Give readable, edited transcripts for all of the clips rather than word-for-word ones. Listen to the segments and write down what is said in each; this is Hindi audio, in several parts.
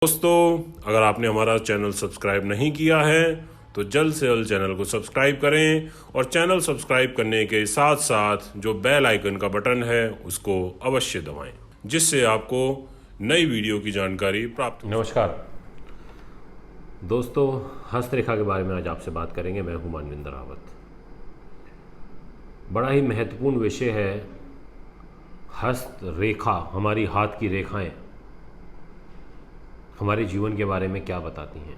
दोस्तों, अगर आपने हमारा चैनल सब्सक्राइब नहीं किया है तो जल्द से जल्द चैनल को सब्सक्राइब करें और चैनल सब्सक्राइब करने के साथ साथ जो बेल आइकन का बटन है उसको अवश्य दबाएं, जिससे आपको नई वीडियो की जानकारी प्राप्त हो। नमस्कार दोस्तों, हस्तरेखा के बारे में आज आपसे बात करेंगे। मैं हूं मानविंदर रावत। बड़ा ही महत्वपूर्ण विषय है हस्तरेखा। हमारी हाथ की रेखाएं हमारे जीवन के बारे में क्या बताती हैं।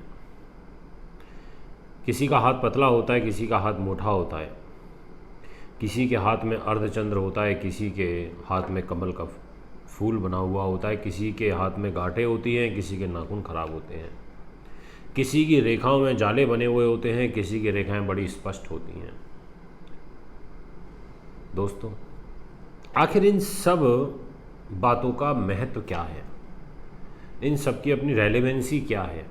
किसी का हाथ पतला होता है, किसी का हाथ मोटा होता है, किसी के हाथ में अर्धचंद्र होता है, किसी के हाथ में कमल का फूल बना हुआ होता है, किसी के हाथ में गांठें होती हैं, किसी के नाखून खराब होते हैं, किसी की रेखाओं में जाले बने हुए होते हैं, किसी की रेखाएं बड़ी स्पष्ट होती हैं। दोस्तों, आखिर इन सब बातों का महत्व क्या है, इन सब की अपनी रेलेवेंसी क्या है,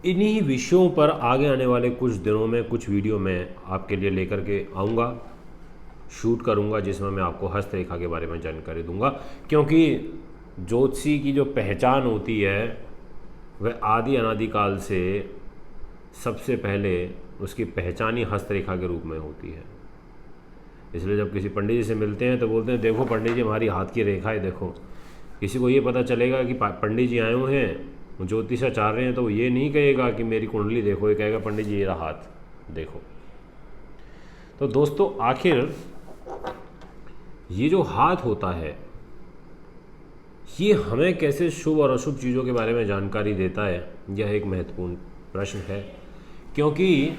इन्हीं विषयों पर आगे आने वाले कुछ दिनों में कुछ वीडियो मैं आपके लिए लेकर के आऊँगा, शूट करूँगा, जिसमें मैं आपको हस्तरेखा के बारे में जानकारी दूंगा। क्योंकि ज्योतिषी की जो पहचान होती है वह आदि अनादिकाल से सबसे पहले उसकी पहचान ही हस्तरेखा के रूप में होती है। इसलिए जब किसी पंडित जी से मिलते हैं तो बोलते हैं, देखो पंडित जी हमारी हाथ की रेखा है देखो। किसी को ये पता चलेगा कि पंडित जी आए हुए हैं, ज्योतिषाचार्य हैं, तो वो ये नहीं कहेगा कि मेरी कुंडली देखो, ये कहेगा पंडित जी मेरा हाथ देखो। तो दोस्तों, आखिर ये जो हाथ होता है ये हमें कैसे शुभ और अशुभ चीज़ों के बारे में जानकारी देता है, यह एक महत्वपूर्ण प्रश्न है। क्योंकि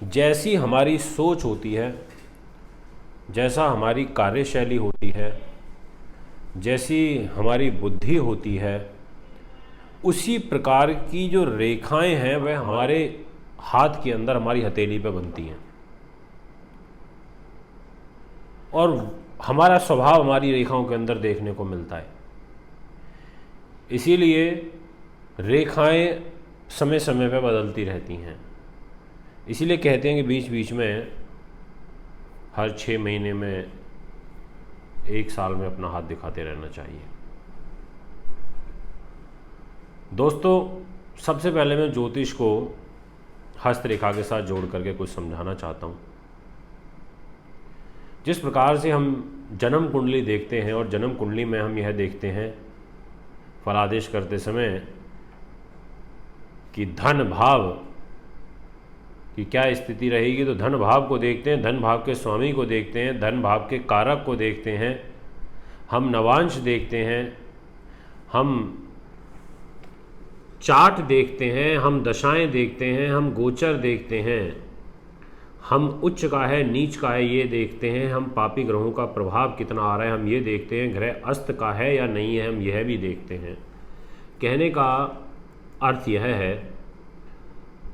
जैसी हमारी सोच होती है, जैसा हमारी कार्यशैली होती है, जैसी हमारी बुद्धि होती है, उसी प्रकार की जो रेखाएं हैं वह हमारे हाथ के अंदर, हमारी हथेली पे बनती हैं। और हमारा स्वभाव हमारी रेखाओं के अंदर देखने को मिलता है। इसीलिए रेखाएं समय समय पर बदलती रहती हैं। इसीलिए कहते हैं कि बीच बीच में हर 6 महीने में, 1 साल में अपना हाथ दिखाते रहना चाहिए। दोस्तों, सबसे पहले मैं ज्योतिष को हस्तरेखा के साथ जोड़ करके कुछ समझाना चाहता हूँ। जिस प्रकार से हम जन्म कुंडली देखते हैं और जन्म कुंडली में हम यह देखते हैं फलादेश करते समय कि धन भाव की क्या स्थिति रहेगी, तो धन भाव को देखते हैं, धन भाव के स्वामी को देखते हैं, धन भाव के कारक को देखते हैं, हम नवांश देखते हैं, हम चार्ट देखते हैं, हम दशाएं देखते हैं, हम गोचर देखते हैं, हम उच्च का है नीच का है ये देखते हैं, हम पापी ग्रहों का प्रभाव कितना आ रहा है हम ये देखते हैं, ग्रह अस्त का है या नहीं है हम यह भी देखते हैं। कहने का अर्थ यह है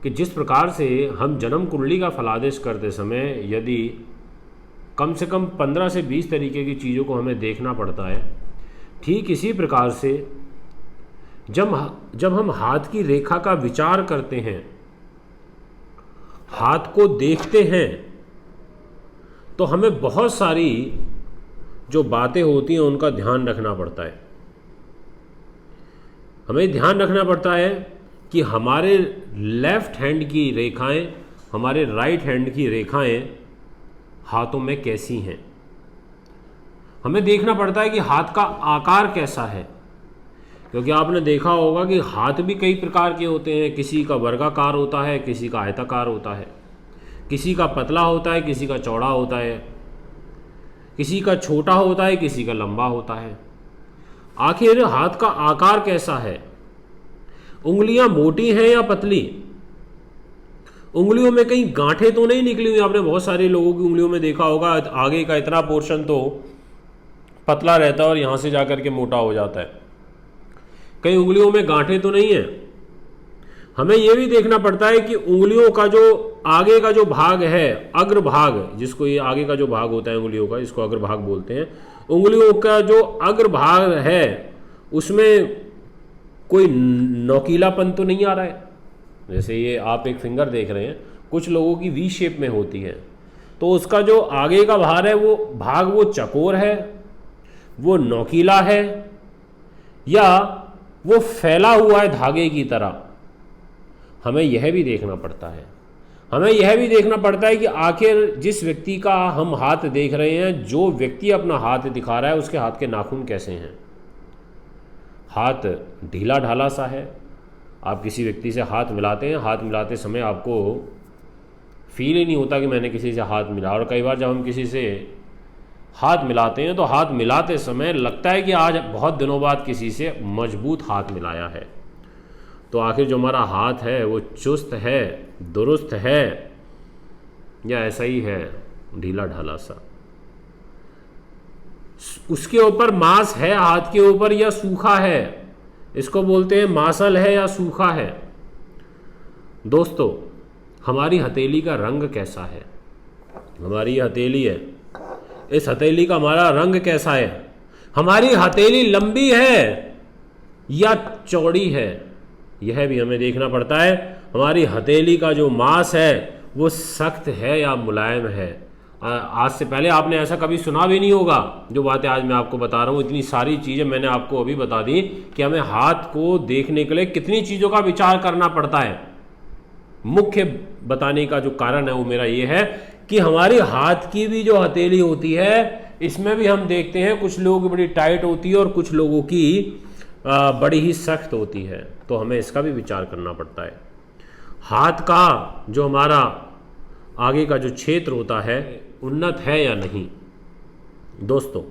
कि जिस प्रकार से हम जन्म कुंडली का फलादेश करते समय यदि कम से कम 15 से 20 तरीके की चीज़ों को हमें देखना पड़ता है, ठीक इसी प्रकार से जब हम हाथ की रेखा का विचार करते हैं, हाथ को देखते हैं, तो हमें बहुत सारी जो बातें होती हैं उनका ध्यान रखना पड़ता है। हमें ध्यान रखना पड़ता है कि हमारे लेफ्ट हैंड की रेखाएं, हमारे राइट हैंड की रेखाएं हाथों में कैसी हैं। हमें देखना पड़ता है कि हाथ का आकार कैसा है, क्योंकि आपने देखा होगा कि हाथ भी कई प्रकार के होते हैं। किसी का वर्गाकार होता है, किसी का आयताकार होता है, किसी का पतला होता है, किसी का चौड़ा होता है, किसी का छोटा होता है, किसी का लंबा होता है। आखिर हाथ का आकार कैसा है? उंगलियां मोटी हैं या पतली? उंगलियों में कहीं गांठें तो नहीं निकली हुई? आपने बहुत सारे लोगों की उंगलियों में देखा होगा, आगे का इतना पोर्शन तो पतला रहता है और यहां से जाकर के मोटा हो जाता है। कई उंगलियों में गांठें तो नहीं है। हमें यह भी देखना पड़ता है कि उंगलियों का जो आगे का जो भाग है, अग्रभाग, जिसको ये आगे का जो भाग होता है उंगलियों का, इसको अग्रभाग बोलते हैं। उंगलियों का जो अग्रभाग है उसमें कोई नोकीलापन तो नहीं आ रहा है। जैसे ये आप एक फिंगर देख रहे हैं, कुछ लोगों की वी शेप में होती है, तो उसका जो आगे का भाग है वो चकोर है, वो नोकीला है, या वो फैला हुआ है धागे की तरह। हमें यह भी देखना पड़ता है, हमें यह भी देखना पड़ता है कि आखिर जिस व्यक्ति का हम हाथ देख रहे हैं, जो व्यक्ति अपना हाथ दिखा रहा है, उसके हाथ के नाखून कैसे हैं। हाथ ढीला ढाला सा है, आप किसी व्यक्ति से हाथ मिलाते हैं, हाथ मिलाते समय आपको फील ही नहीं होता कि मैंने किसी से हाथ मिला। और कई बार जब हम किसी से हाथ मिलाते हैं तो हाथ मिलाते समय लगता है कि आज बहुत दिनों बाद किसी से मजबूत हाथ मिलाया है। तो आखिर जो हमारा हाथ है वो चुस्त है, दुरुस्त है, या ऐसा ही है ढीला ढाला सा। उसके ऊपर मांस है हाथ के ऊपर या सूखा है, इसको बोलते हैं मांसल है या सूखा है। दोस्तों, हमारी हथेली का रंग कैसा है? हमारी ये हथेली है, इस हथेली का हमारा रंग कैसा है? हमारी हथेली लंबी है या चौड़ी है, यह भी हमें देखना पड़ता है। हमारी हथेली का जो मांस है वो सख्त है या मुलायम है। आज से पहले आपने ऐसा कभी सुना भी नहीं होगा जो बातें आज मैं आपको बता रहा हूँ। इतनी सारी चीज़ें मैंने आपको अभी बता दी कि हमें हाथ को देखने के लिए कितनी चीज़ों का विचार करना पड़ता है। मुख्य बताने का जो कारण है वो मेरा ये है कि हमारी हाथ की भी जो हथेली होती है, इसमें भी हम देखते हैं कुछ लोगों की बड़ी टाइट होती है और कुछ लोगों की बड़ी ही सख्त होती है। तो हमें इसका भी विचार करना पड़ता है। हाथ का जो हमारा आगे का जो क्षेत्र होता है उन्नत है या नहीं। दोस्तों,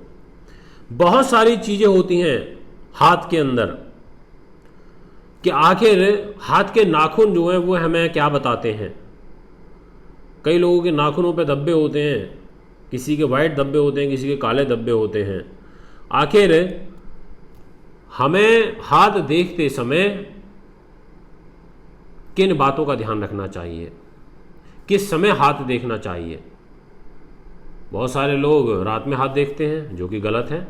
बहुत सारी चीज़ें होती हैं हाथ के अंदर कि आखिर हाथ के नाखून जो हैं वो हमें क्या बताते हैं। कई लोगों के नाखूनों पे धब्बे होते हैं, किसी के वाइट धब्बे होते हैं, किसी के काले धब्बे होते हैं। आखिर हमें हाथ देखते समय किन बातों का ध्यान रखना चाहिए, किस समय हाथ देखना चाहिए। बहुत सारे लोग रात में हाथ देखते हैं, जो कि गलत है।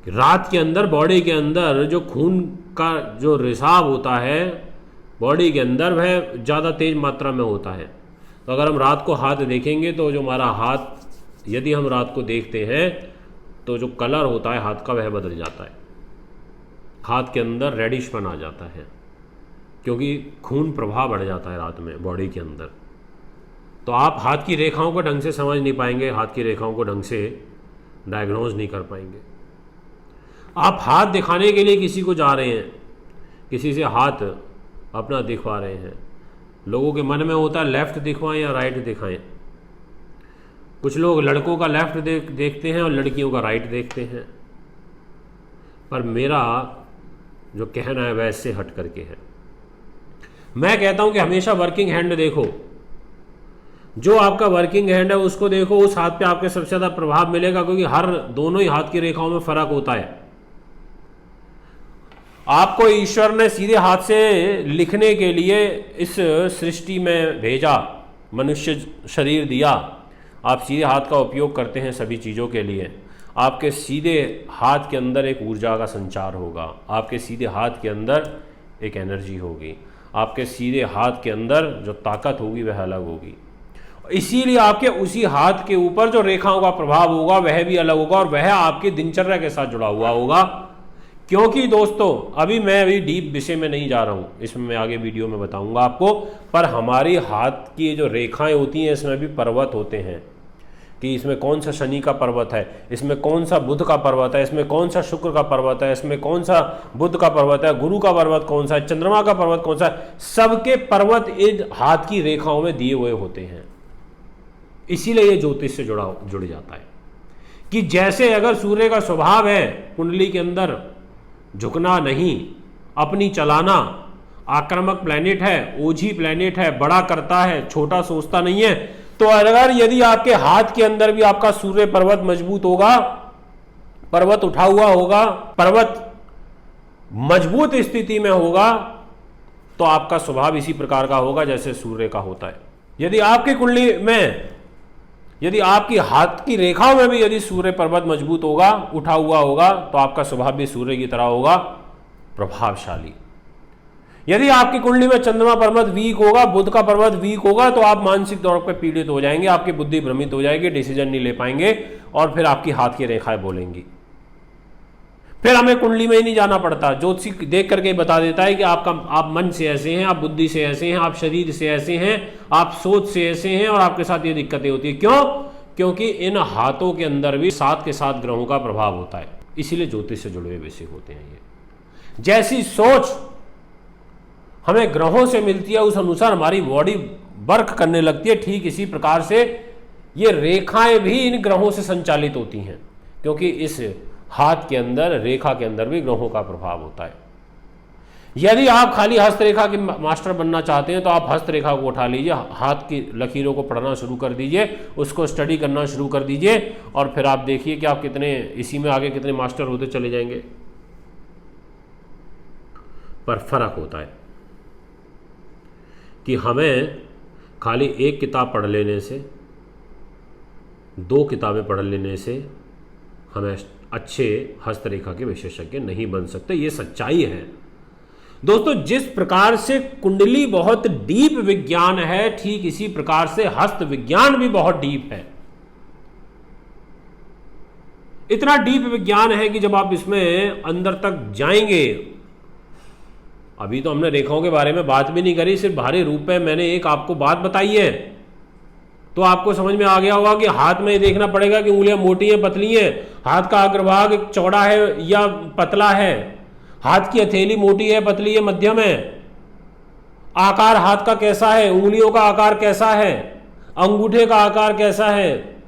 रात के अंदर बॉडी के अंदर जो खून का जो रिसाव होता है बॉडी के अंदर, वह ज़्यादा तेज मात्रा में होता है। तो अगर हम रात को हाथ देखेंगे तो जो हमारा हाथ, यदि हम रात को देखते हैं तो जो कलर होता है हाथ का वह बदल जाता है। हाथ के अंदर रेडिशपन आ जाता है, क्योंकि खून प्रवाह बढ़ जाता है रात में बॉडी के अंदर। तो आप हाथ की रेखाओं को ढंग से समझ नहीं पाएंगे, हाथ की रेखाओं को ढंग से डायग्नोज नहीं कर पाएंगे। आप हाथ दिखाने के लिए किसी को जा रहे हैं, किसी से हाथ अपना दिखवा रहे हैं, लोगों के मन में होता है लेफ्ट दिखवाएं या राइट दिखाएं। कुछ लोग लड़कों का लेफ्ट देखते हैं और लड़कियों का राइट देखते हैं। पर मेरा जो कहना है वह इससे हट करके है। मैं कहता हूं कि हमेशा वर्किंग हैंड देखो। जो आपका वर्किंग हैंड है उसको देखो, उस हाथ पे आपके सबसे ज़्यादा प्रभाव मिलेगा, क्योंकि हर दोनों ही हाथ की रेखाओं में फर्क होता है। आपको ईश्वर ने सीधे हाथ से लिखने के लिए इस सृष्टि में भेजा, मनुष्य शरीर दिया। आप सीधे हाथ का उपयोग करते हैं सभी चीज़ों के लिए। आपके सीधे हाथ के अंदर एक ऊर्जा का संचार होगा, आपके सीधे हाथ के अंदर एक एनर्जी होगी, आपके सीधे हाथ के अंदर जो ताकत होगी वह अलग होगी। इसीलिए आपके उसी हाथ के ऊपर जो रेखाओं का प्रभाव होगा वह भी अलग होगा, और वह आपकी दिनचर्या के साथ जुड़ा हुआ होगा। क्योंकि दोस्तों, मैं डीप विषय में नहीं जा रहा हूं, इसमें मैं आगे वीडियो में बताऊंगा आपको। पर हमारी हाथ की जो रेखाएं होती हैं इसमें भी पर्वत होते हैं कि इसमें कौन सा शनि का पर्वत है, इसमें कौन सा बुध का पर्वत है, इसमें कौन सा शुक्र का पर्वत है, इसमें कौन सा बुध का पर्वत है, गुरु का पर्वत कौन सा है, चंद्रमा का पर्वत कौन सा है। सबके पर्वत इन हाथ की रेखाओं में दिए हुए होते हैं। इसीलिए ये ज्योतिष से जुड़ जाता है कि जैसे अगर सूर्य का स्वभाव है कुंडली के अंदर झुकना नहीं, अपनी चलाना, आक्रामक प्लैनेट है, ओझी प्लैनेट है, बड़ा करता है, छोटा सोचता नहीं है। तो अगर यदि आपके हाथ के अंदर भी आपका सूर्य पर्वत मजबूत होगा, पर्वत उठा हुआ होगा, पर्वत मजबूत स्थिति में होगा, तो आपका स्वभाव इसी प्रकार का होगा जैसे सूर्य का होता है। यदि आपकी कुंडली में, यदि आपकी हाथ की रेखाओं में भी यदि सूर्य पर्वत मजबूत होगा, उठा हुआ होगा, तो आपका स्वभाव भी सूर्य की तरह होगा, प्रभावशाली। यदि आपकी कुंडली में चंद्रमा पर्वत वीक होगा, बुध का पर्वत वीक होगा, तो आप मानसिक तौर पर पीड़ित हो जाएंगे, आपकी बुद्धि भ्रमित हो जाएगी, डिसीजन नहीं ले पाएंगे और फिर आपकी हाथ की रेखाएं बोलेंगी। फिर हमें कुंडली में ही नहीं जाना पड़ता, ज्योतिषी देख करके बता देता है कि आप मन से ऐसे हैं, आप बुद्धि से ऐसे हैं, आप शरीर से ऐसे हैं, आप सोच से ऐसे हैं और आपके साथ ये दिक्कतें होती है। क्यों? क्योंकि इन हाथों के अंदर भी 7 के 7 ग्रहों का प्रभाव होता है, इसीलिए ज्योतिष से जुड़े हुए विषय होते हैं ये। जैसी सोच हमें ग्रहों से मिलती है, उस अनुसार हमारी बॉडी वर्क करने लगती है। ठीक इसी प्रकार से ये रेखाएं भी इन ग्रहों से संचालित होती हैं, क्योंकि इस हाथ के अंदर, रेखा के अंदर भी ग्रहों का प्रभाव होता है। यदि आप खाली हस्तरेखा के मास्टर बनना चाहते हैं तो आप हस्तरेखा को उठा लीजिए, हाथ की लकीरों को पढ़ना शुरू कर दीजिए, उसको स्टडी करना शुरू कर दीजिए और फिर आप देखिए कि आप कितने इसी में आगे कितने मास्टर होते चले जाएंगे। पर फर्क होता है कि हमें खाली एक किताब पढ़ लेने से, 2 किताबें पढ़ लेने से हमें अच्छे हस्तरेखा के विशेषज्ञ नहीं बन सकते। ये सच्चाई है दोस्तों। जिस प्रकार से कुंडली बहुत डीप विज्ञान है, ठीक इसी प्रकार से हस्त विज्ञान भी बहुत डीप है। इतना डीप विज्ञान है कि जब आप इसमें अंदर तक जाएंगे, अभी तो हमने रेखाओं के बारे में बात भी नहीं करी, सिर्फ बाहरी रूप में मैंने एक आपको बात बताई है, तो आपको समझ में आ गया होगा कि हाथ में देखना पड़ेगा कि उंगलियां मोटी हैं पतली हैं, हाथ का अग्रभाग चौड़ा है या पतला है, हाथ की हथेली मोटी है पतली है मध्यम है, आकार हाथ का कैसा है, उंगलियों का आकार कैसा है, अंगूठे का आकार कैसा है,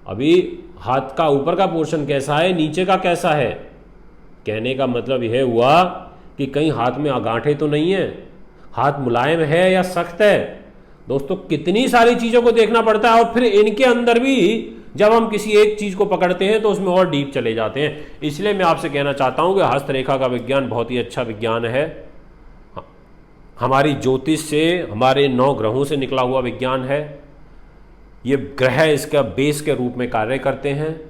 अभी हाथ का ऊपर का पोर्शन कैसा है, नीचे का कैसा है। कहने का मतलब यह हुआ कि कहीं हाथ में गांठें तो नहीं है, हाथ मुलायम है या सख्त है। दोस्तों कितनी सारी चीजों को देखना पड़ता है और फिर इनके अंदर भी जब हम किसी एक चीज को पकड़ते हैं तो उसमें और डीप चले जाते हैं। इसलिए मैं आपसे कहना चाहता हूं कि हस्तरेखा का विज्ञान बहुत ही अच्छा विज्ञान है। हमारी ज्योतिष से, हमारे 9 ग्रहों से निकला हुआ विज्ञान है। ये ग्रह इसका बेस के रूप में कार्य करते हैं।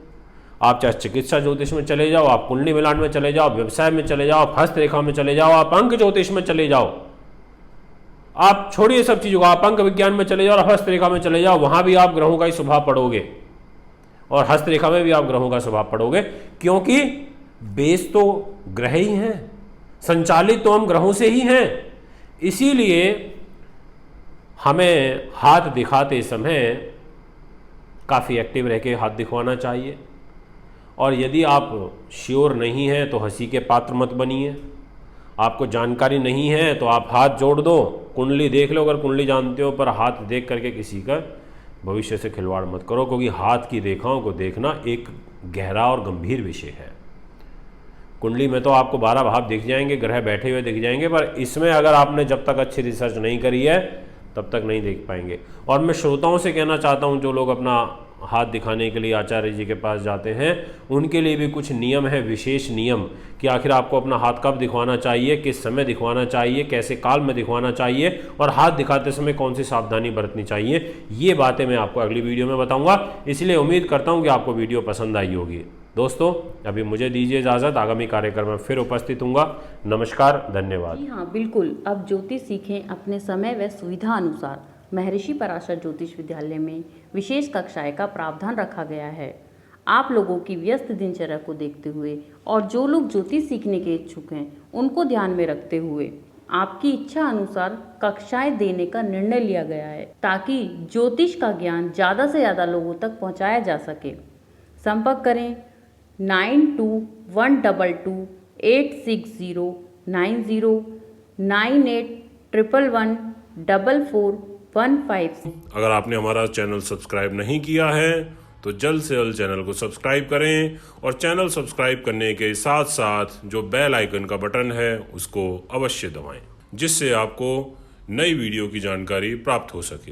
आप चाहे चिकित्सा ज्योतिष में चले जाओ, आप कुंडली मिलान में चले जाओ, व्यवसाय में चले जाओ, आप हस्तरेखा में चले जाओ, आप अंक ज्योतिष में चले जाओ, आप छोड़िए सब चीजों को, आप अंक विज्ञान में चले जाओ और हस्तरेखा में चले जाओ, वहां भी आप ग्रहों का ही स्वभाव पढ़ोगे और हस्तरेखा में भी आप ग्रहों का स्वभाव पढ़ोगे, क्योंकि बेस तो ग्रह ही हैं, संचालित तो हम ग्रहों से ही हैं। इसीलिए हमें हाथ दिखाते समय काफ़ी एक्टिव रह के हाथ दिखवाना चाहिए। और यदि आप श्योर नहीं हैं तो हंसी के पात्र मत बनिए। आपको जानकारी नहीं है तो आप हाथ जोड़ दो, कुंडली देख लो अगर कुंडली जानते हो, पर हाथ देख करके किसी का भविष्य से खिलवाड़ मत करो, क्योंकि हाथ की रेखाओं को देखना एक गहरा और गंभीर विषय है। कुंडली में तो आपको 12 भाव दिख जाएंगे, ग्रह बैठे हुए दिख जाएंगे, पर इसमें अगर आपने जब तक अच्छी रिसर्च नहीं करी है तब तक नहीं देख पाएंगे। और मैं श्रोताओं से कहना चाहता हूं, जो लोग अपना हाथ दिखाने के लिए आचार्य जी के पास जाते हैं, उनके लिए भी कुछ नियम है, विशेष नियम, कि आखिर आपको अपना हाथ कब दिखवाना चाहिए, किस समय दिखवाना चाहिए, कैसे काल में दिखवाना चाहिए और हाथ दिखाते समय कौन सी सावधानी बरतनी चाहिए। ये बातें मैं आपको अगली वीडियो में बताऊंगा। इसलिए उम्मीद करता हूं कि आपको वीडियो पसंद आई होगी। दोस्तों अभी मुझे दीजिए इजाज़त, आगामी कार्यक्रम में फिर उपस्थित हूँगा। नमस्कार, धन्यवाद। जी हाँ, बिल्कुल। अब ज्योतिष सीखें अपने समय व सुविधा अनुसार। महर्षि पराशर ज्योतिष विद्यालय में विशेष कक्षाएं का प्रावधान रखा गया है। आप लोगों की व्यस्त दिनचर्या को देखते हुए और जो लोग ज्योतिष सीखने के इच्छुक हैं उनको ध्यान में रखते हुए आपकी इच्छा अनुसार कक्षाएं देने का निर्णय लिया गया है, ताकि ज्योतिष का ज्ञान ज़्यादा से ज़्यादा लोगों तक पहुँचाया जा सके। संपर्क करें 9212286090 98114415। अगर आपने हमारा चैनल सब्सक्राइब नहीं किया है तो जल्द से जल्द चैनल को सब्सक्राइब करें और चैनल सब्सक्राइब करने के साथ साथ जो बेल आइकन का बटन है उसको अवश्य दबाएं, जिससे आपको नई वीडियो की जानकारी प्राप्त हो सके।